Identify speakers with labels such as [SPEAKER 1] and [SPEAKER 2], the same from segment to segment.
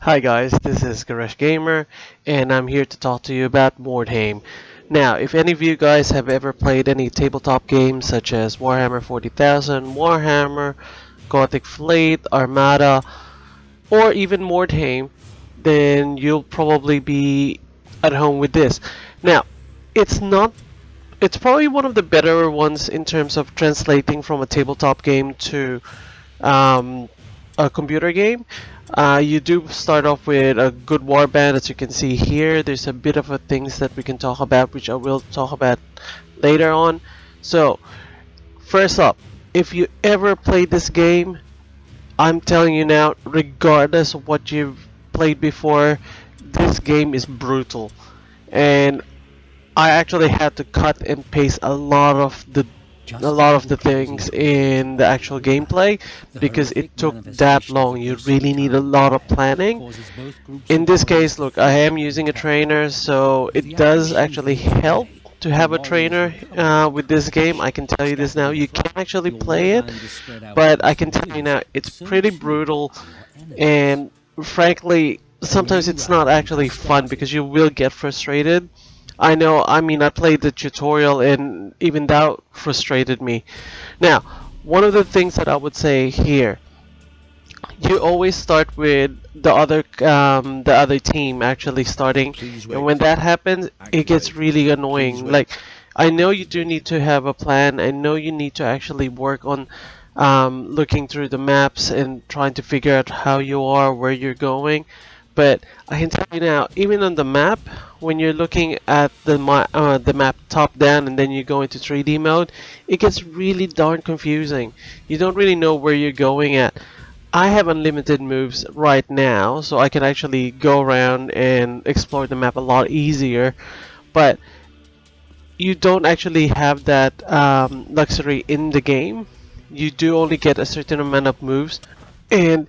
[SPEAKER 1] Hi guys, this is Garesh Gamer, and I'm here to talk to you about Mordheim. Now, if any of you guys have ever played any tabletop games such as Warhammer 40,000, Warhammer, Gothic Fleet, Armada, or even Mordheim, then you'll probably be at home with this. Now, it's not it's probably one of the better ones in terms of translating from a tabletop game to um, a computer game. You do start off with a good warband, as you can see here. There's a bit of a things that we can talk about, which I will talk about later on. So, first up, if you ever played this game, I'm telling you now, regardless of what you've played before, this game is brutal. And I actually had to cut and paste a lot of the things in the actual gameplay because it took that long. You really need a lot of planning. In this case, look, I am using a trainer, so it does actually help to have a trainer with this game. I can tell you this now. You can actually play it, but I can tell you now, it's pretty brutal, and frankly, sometimes it's not actually fun because you will get frustrated. I know, I mean, I played the tutorial and even that frustrated me. Now, one of the things that I would say here, you always start with the other team actually starting, and when that happens, it gets really annoying. Like, I know you do need to have a plan. I know you need to actually work on looking through the maps and trying to figure out how you are, where you're going. But I can tell you now, even on the map, when you're looking at the map top down and then you go into 3D mode, it gets really darn confusing. You don't really know where you're going at. I have unlimited moves right now, so I can actually go around and explore the map a lot easier. But you don't actually have that luxury in the game. You do only get a certain amount of moves, and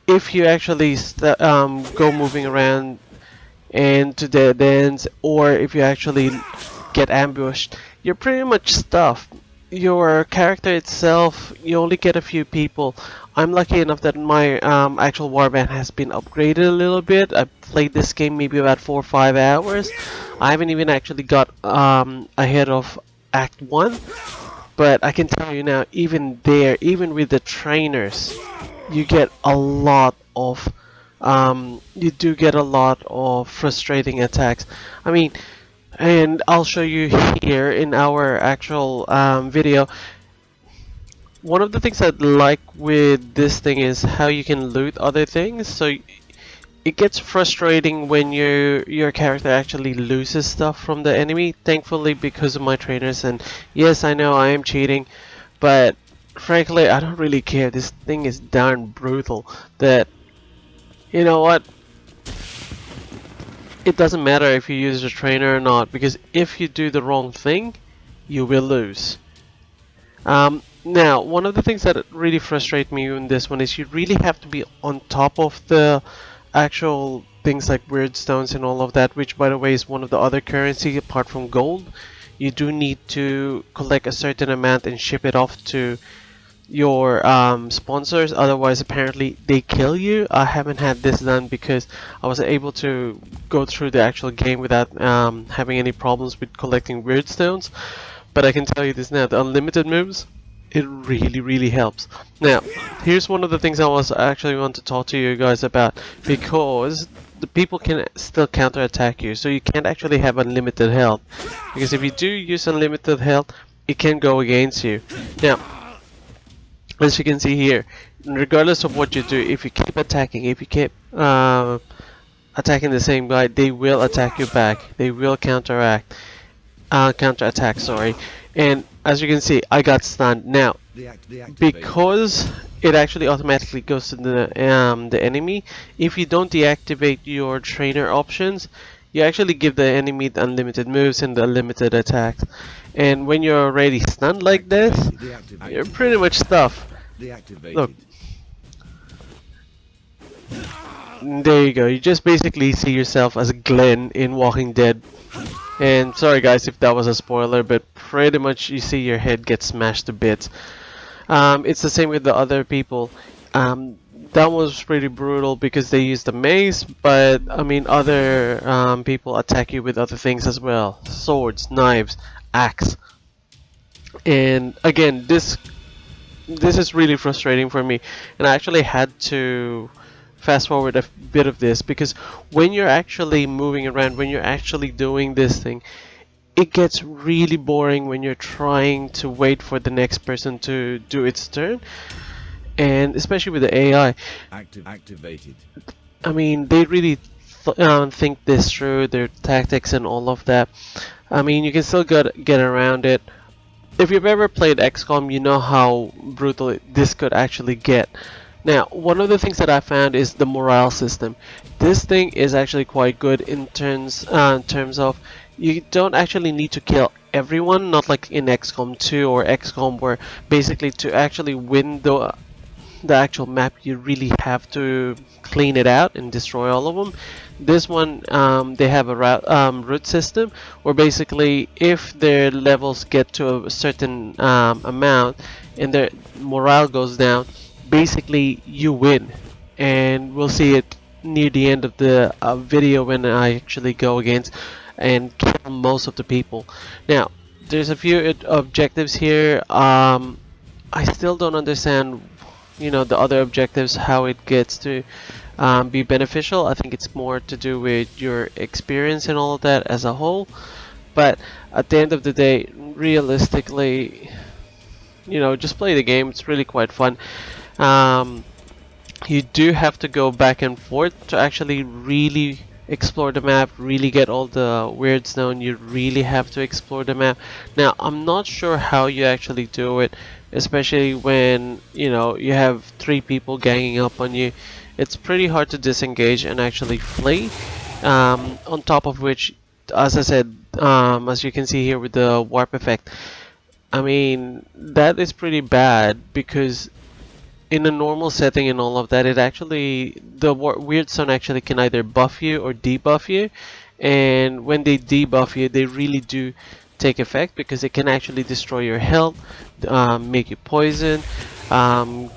[SPEAKER 1] if you actually go moving around and to dead ends, or if you actually get ambushed, you're pretty much stuffed. Your character itself, you only get a few people. I'm lucky enough that my actual warband has been upgraded a little bit. I played this game maybe about 4 or 5 hours. I haven't even actually got ahead of Act 1, but I can tell you now, even there, even with the trainers, you get a lot of you do get a lot of frustrating attacks. I mean, and I'll show you here in our actual video. One of the things I like with this thing is how you can loot other things. So it gets frustrating when your character actually loses stuff from the enemy. Thankfully, because of my trainers, and yes, I know I am cheating, but frankly, I don't really care. This thing is darn brutal. That, you know what? It doesn't matter if you use a trainer or not, because if you do the wrong thing, you will lose. Now, one of the things that really frustrate me in this one is you really have to be on top of the actual things like weird stones and all of that, which by the way is one of the other currency apart from gold. You do need to collect a certain amount and ship it off to your sponsors, otherwise apparently they kill you. I haven't had this done because I was able to go through the actual game without having any problems with collecting weird stones. But I can tell you this now, the unlimited moves, it really helps. Now, here's one of the things I was actually want to talk to you guys about, because the people can still counterattack you, so you can't actually have unlimited health, because if you do use unlimited health, it can go against you. Now, as you can see here, regardless of what you do, if you keep attacking, if you keep attacking the same guy, they will attack you back. They will counterattack, sorry. And as you can see, I got stunned. Now, because it actually automatically goes to the enemy, if you don't deactivate your trainer options, you actually give the enemy the unlimited moves and the unlimited attacks. And when you're already stunned like this, you're pretty much stuffed. Look, there you go. You just basically see yourself as Glenn in Walking Dead. And sorry guys if that was a spoiler, but pretty much you see your head get smashed to bits. It's the same with the other people. That was pretty brutal because they used the mace, but I mean other people attack you with other things as well. Swords, knives, axe. And again, this is really frustrating for me, and I actually had to fast forward a bit of this because when you're actually moving around, when you're actually doing this thing, it gets really boring when you're trying to wait for the next person to do its turn, and especially with the AI.
[SPEAKER 2] Activated.
[SPEAKER 1] I mean, they really think this through, their tactics and all of that. I mean, you can still get around it. If you've ever played XCOM, you know how brutal this could actually get. Now, one of the things that I found is the morale system. This thing is actually quite good in terms of you don't actually need to kill everyone, not like in XCOM 2 or XCOM where basically to actually win the actual map you really have to clean it out and destroy all of them. This one they have a root system where basically if their levels get to a certain amount and their morale goes down, basically you win. And we'll see it near the end of the video when I actually go against and kill most of the people. Now there's a few objectives here. I still don't understand, you know, the other objectives, how it gets to be beneficial. I think it's more to do with your experience and all of that as a whole. But at the end of the day, realistically, you know, just play the game. It's really quite fun. Um, you do have to go back and forth to actually really explore the map, really get all the weirds known. You really have to explore the map. Now I'm not sure how you actually do it, especially when you know you have 3 people ganging up on you. It's pretty hard to disengage and actually flee. On top of which, as I said, as you can see here with the warp effect, I mean that is pretty bad because in a normal setting and all of that, it actually the weird zone actually can either buff you or debuff you, and when they debuff you, they really do take effect because it can actually destroy your health, make you poison,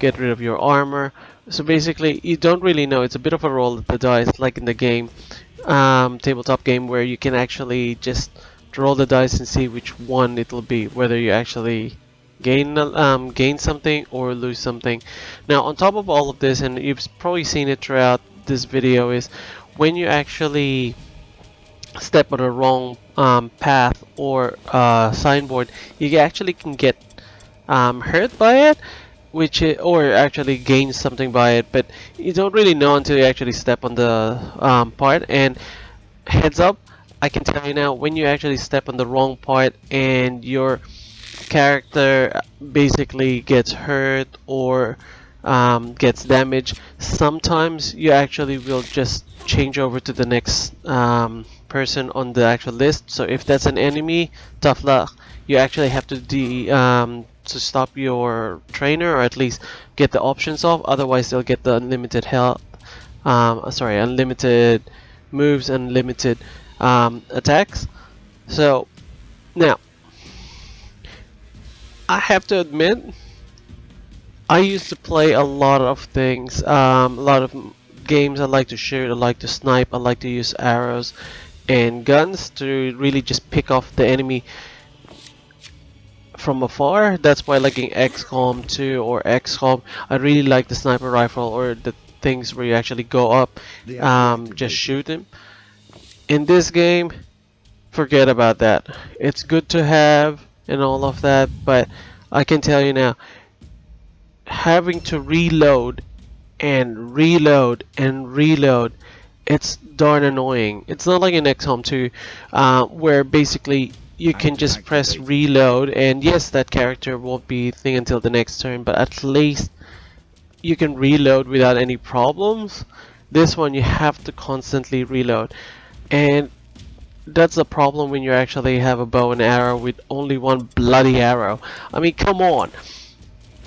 [SPEAKER 1] get rid of your armor. So basically, you don't really know. It's a bit of a roll of the dice, like in the game, tabletop game, where you can actually just roll the dice and see which one it'll be, whether you actually gain something or lose something. Now on top of all of this, and you've probably seen it throughout this video, is when you actually step on the wrong path or signboard, you actually can get hurt by it, or actually gain something by it, but you don't really know until you actually step on the part. And heads up, I can tell you now, when you actually step on the wrong part and your character basically gets hurt or gets damaged, sometimes you actually will just change over to the next person on the actual list. So if that's an enemy, tough luck. You actually have to stop your trainer, or at least get the options off. Otherwise, they'll get the unlimited health. Unlimited moves, unlimited attacks. So now, I have to admit, I used to play a lot of things, a lot of games. I like to shoot, I like to snipe, I like to use arrows and guns to really just pick off the enemy from afar. That's why, like in XCOM 2 or XCOM, I really like the sniper rifle or the things where you actually go up, just shoot him. In this game, forget about that. It's good to have and all of that, but I can tell you now, having to reload and reload and reload, it's darn annoying. It's not like in XCOM 2, where basically you can just press reload, and yes, that character won't be thing until the next turn, but at least you can reload without any problems. This one you have to constantly reload, and that's the problem when you actually have a bow and arrow with only one bloody arrow. I mean, come on.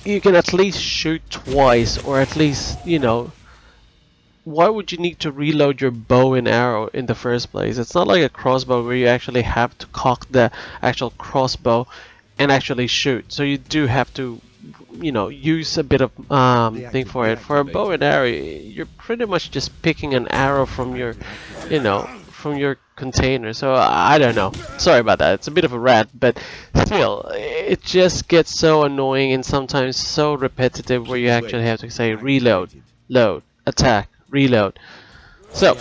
[SPEAKER 1] You can at least shoot twice, or at least, you know, why would you need to reload your bow and arrow in the first place? It's not like a crossbow where you actually have to cock the actual crossbow and actually shoot. So you do have to, you know, use a bit of thing for it. For a bow and arrow, you're pretty much just picking an arrow from your, you know, from your container. So I don't know. Sorry about that. It's a bit of a rant, but still, it just gets so annoying and sometimes so repetitive where you actually have to say reload, load, attack, reload. So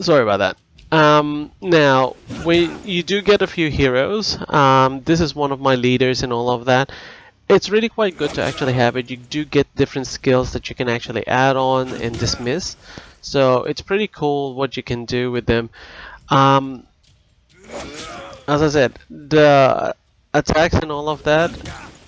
[SPEAKER 1] sorry about that. Now, when you do get a few heroes, this is one of my leaders and all of that. It's really quite good to actually have it. You do get different skills that you can actually add on and dismiss. So it's pretty cool what you can do with them. Um, as I said, the attacks and all of that,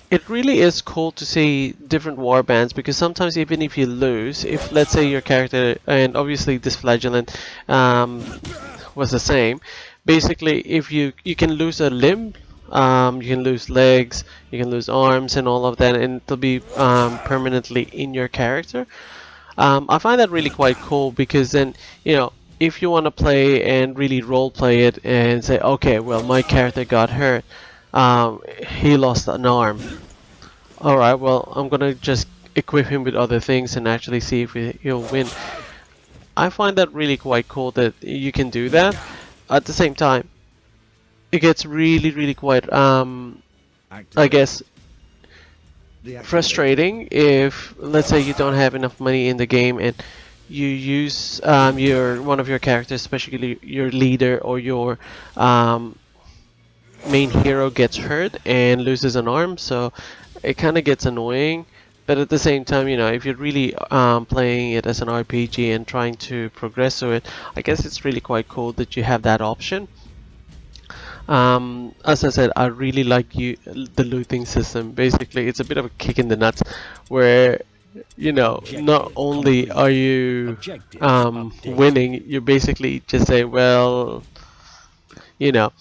[SPEAKER 1] it really is cool to see different warbands, because sometimes even if you lose, if let's say your character, and obviously this flagellant was the same, basically if you can lose a limb, you can lose legs, you can lose arms and all of that, and it'll be permanently in your character. I find that really quite cool, because then, you know, if you want to play and really role play it and say, okay, well, my character got hurt, he lost an arm. Alright, well, I'm gonna just equip him with other things and actually see if he'll win. I find that really quite cool that you can do that. At the same time, it gets really quite, I guess, frustrating if, let's say, you don't have enough money in the game and you use your one of your characters, especially your leader or your main hero, gets hurt and loses an arm. So it kind of gets annoying. But at the same time, you know, if you're really playing it as an RPG and trying to progress through it, I guess it's really quite cool that you have that option. As I said, I really like the looting system. Basically, it's a bit of a kick in the nuts, where, you know, not only are you winning, you basically just say, well, you know,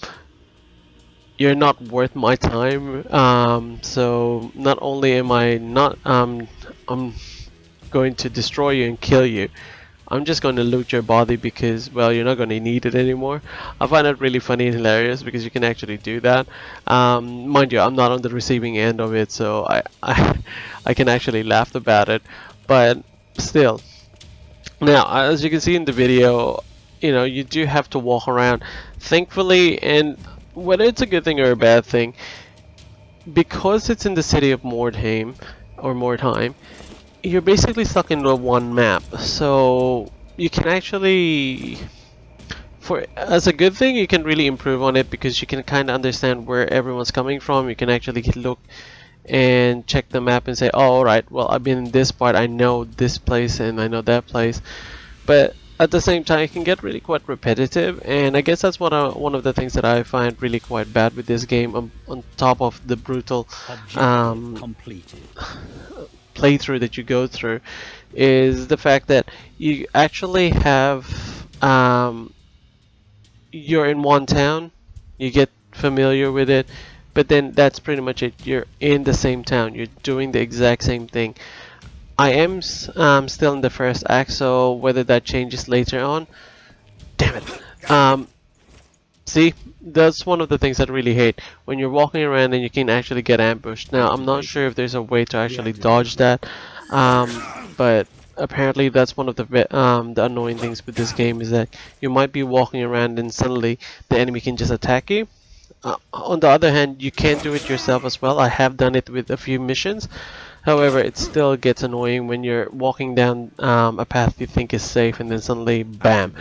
[SPEAKER 1] you're not worth my time. So not only am I not, I'm going to destroy you and kill you, I'm just going to loot your body, because, well, you're not going to need it anymore. I find it really funny and hilarious because you can actually do that. Mind you, I'm not on the receiving end of it, so I can actually laugh about it. But still, now, as you can see in the video, you know, you do have to walk around. Thankfully, and whether it's a good thing or a bad thing, because it's in the city of Mordheim, or Mordheim, you're basically stuck into one map. So you can actually, for as a good thing, you can really improve on it, because you can kind of understand where everyone's coming from. You can actually look and check the map and say, oh, alright, well, I've been in this part, I know this place and I know that place. But at the same time, it can get really quite repetitive, and I guess that's one of the things that I find really quite bad with this game, on top of the brutal playthrough that you go through, is the fact that you actually have, you're in one town, you get familiar with it, but then that's pretty much it. You're in the same town, you're doing the exact same thing. I am still in the first act, so whether that changes later on, damn it. See, that's one of the things I really hate, when you're walking around and you can actually get ambushed. Now, I'm not sure if there's a way to actually dodge that, but apparently that's one of the annoying things with this game, is that you might be walking around and suddenly the enemy can just attack you. On the other hand, you can do it yourself as well. I have done it with a few missions. However, it still gets annoying when you're walking down a path you think is safe, and then suddenly, bam,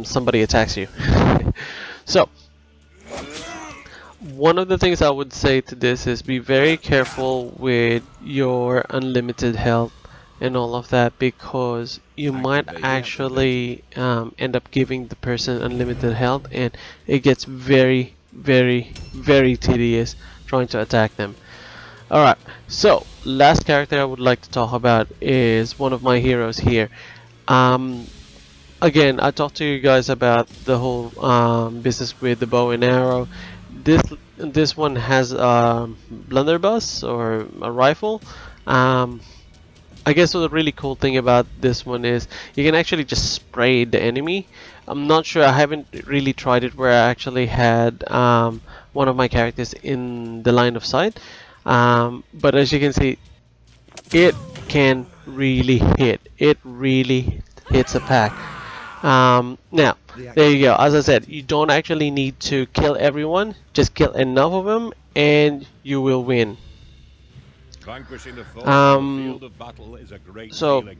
[SPEAKER 1] somebody attacks you. So, one of the things I would say to this is be very careful with your unlimited health and all of that, because you might actually end up giving the person unlimited health, and it gets very tedious trying to attack them. Alright, so last character I would like to talk about is one of my heroes here. Um, again, I talked to you guys about the whole business with the bow and arrow. This this one has a blunderbuss or a rifle. Um, I guess the really cool thing about this one is you can actually just spray the enemy. I'm not sure, I haven't really tried it where I actually had one of my characters in the line of sight. But as you can see, it can really hit. It really hits a pack. Now, there you go. As I said, you don't actually need to kill everyone. Just kill enough of them and you will win.
[SPEAKER 2] Vanquishing the foe on the
[SPEAKER 1] Um,
[SPEAKER 2] field of battle is a great
[SPEAKER 1] so
[SPEAKER 2] feeling.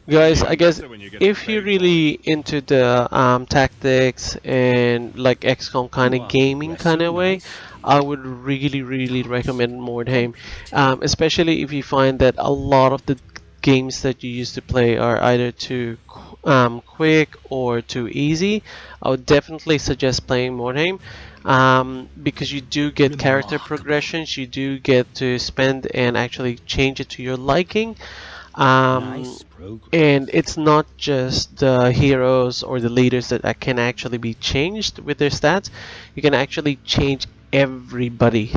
[SPEAKER 1] Guys, I
[SPEAKER 2] Even
[SPEAKER 1] guess
[SPEAKER 2] better when you get the
[SPEAKER 1] if you're
[SPEAKER 2] praise for it.
[SPEAKER 1] really into the tactics and like XCOM kind
[SPEAKER 3] You
[SPEAKER 1] of
[SPEAKER 3] are
[SPEAKER 1] gaming kind
[SPEAKER 3] progressing
[SPEAKER 1] of way,
[SPEAKER 3] nicely.
[SPEAKER 1] I would really
[SPEAKER 3] Task
[SPEAKER 1] recommend Mordheim,
[SPEAKER 3] completed.
[SPEAKER 1] especially if you find that a lot of the games that you used to play are either too quick or too easy. I would definitely suggest playing Mordheim. Because you do get character
[SPEAKER 3] Remarkable.
[SPEAKER 1] progressions, you do get to spend and actually change it to your liking. Um,
[SPEAKER 3] Nice progress.
[SPEAKER 1] and it's not just the heroes or the leaders that can actually be changed with their stats. You can actually change everybody.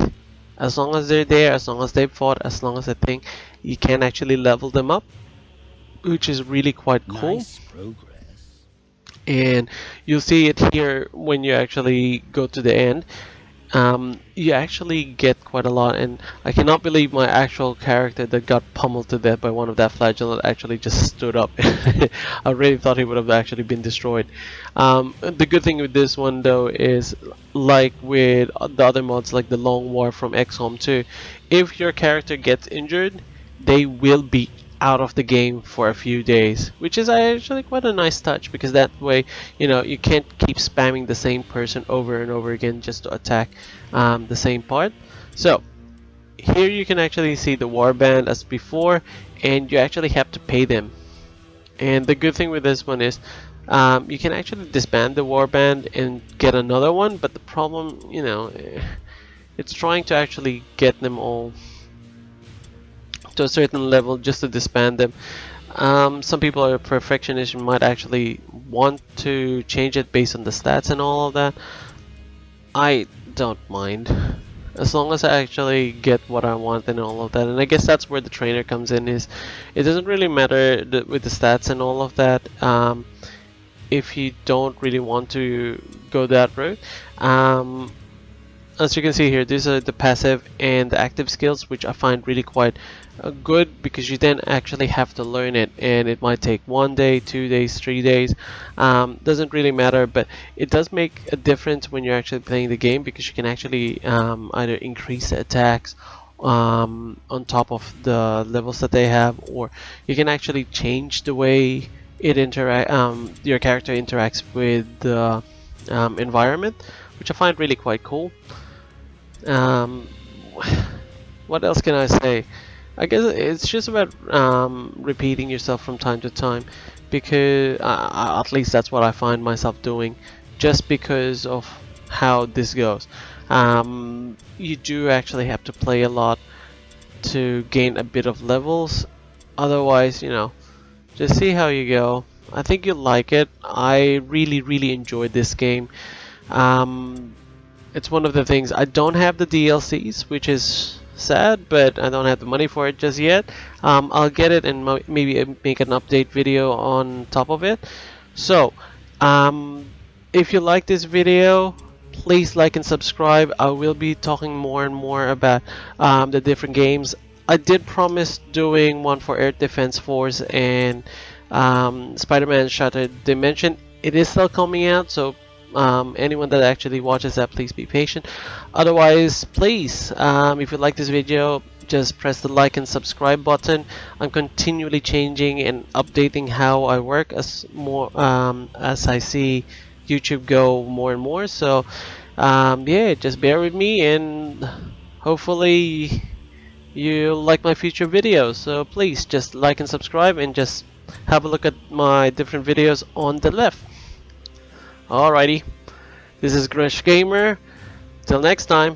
[SPEAKER 1] As long as they're there, as long as they've fought, as long as they think, you can actually level them up, which is really quite cool.
[SPEAKER 3] Nice progress.
[SPEAKER 1] And you'll see it here when you actually go to the end. You actually get quite a lot, and I cannot believe my actual character that got pummeled to death by one of that flagellant actually just stood up. I really thought he would have actually been destroyed. The good thing with this one though is, like with the other mods, like the Long War from XCOM 2, if your character gets injured, they will be out of the game for a few days, which is actually quite a nice touch because that way, you can't keep spamming the same person over and over again just to attack the same part. So here you can actually see the warband as before, and you actually have to pay them. And the good thing with this one is you can actually disband the warband and get another one, but the problem, it's trying to actually get them all to a certain level just to disband them. Some people are perfectionists and might actually want to change it based on the stats and all of that. I don't mind. As long as I actually get what I want and all of that. And I guess that's where the trainer comes in, is it doesn't really matter with the stats and all of that, if you don't really want to go that route. Um, as you can see here, these are the passive and the active skills, which I find really quite good because you then actually have to learn it, and it might take 1 day, 2 days, 3 days. Doesn't really matter, but it does make a difference when you're actually playing the game because you can actually either increase the attacks on top of the levels that they have, or you can actually change the way your character interacts with the environment, which I find really quite cool. Um, what else can I say? I guess it's just about repeating yourself from time to time, because at least that's what I find myself doing, just because of how this goes. You do actually have to play a lot to gain a bit of levels. Otherwise, just see how you go. I think you'll like it. I really enjoyed this game. Um, it's one of the things. I don't have the DLCs, which is sad, but I don't have the money for it just yet. I'll get it and maybe make an update video on top of it. So, um, if you like this video, please like and subscribe. I will be talking more and more about the different games. I did promise doing one for Air Defense Force and Spider-Man Shattered Dimension. It is still coming out, so anyone that actually watches that, please be patient. Otherwise, please, if you like this video, just press the like and subscribe button. I'm continually changing and updating how I work as I see YouTube go more and more. So yeah, just bear with me, and hopefully you like my future videos. So please just like and subscribe, and just have a look at my different videos on the left. Alrighty, this is Garesh Gamer. Till next time.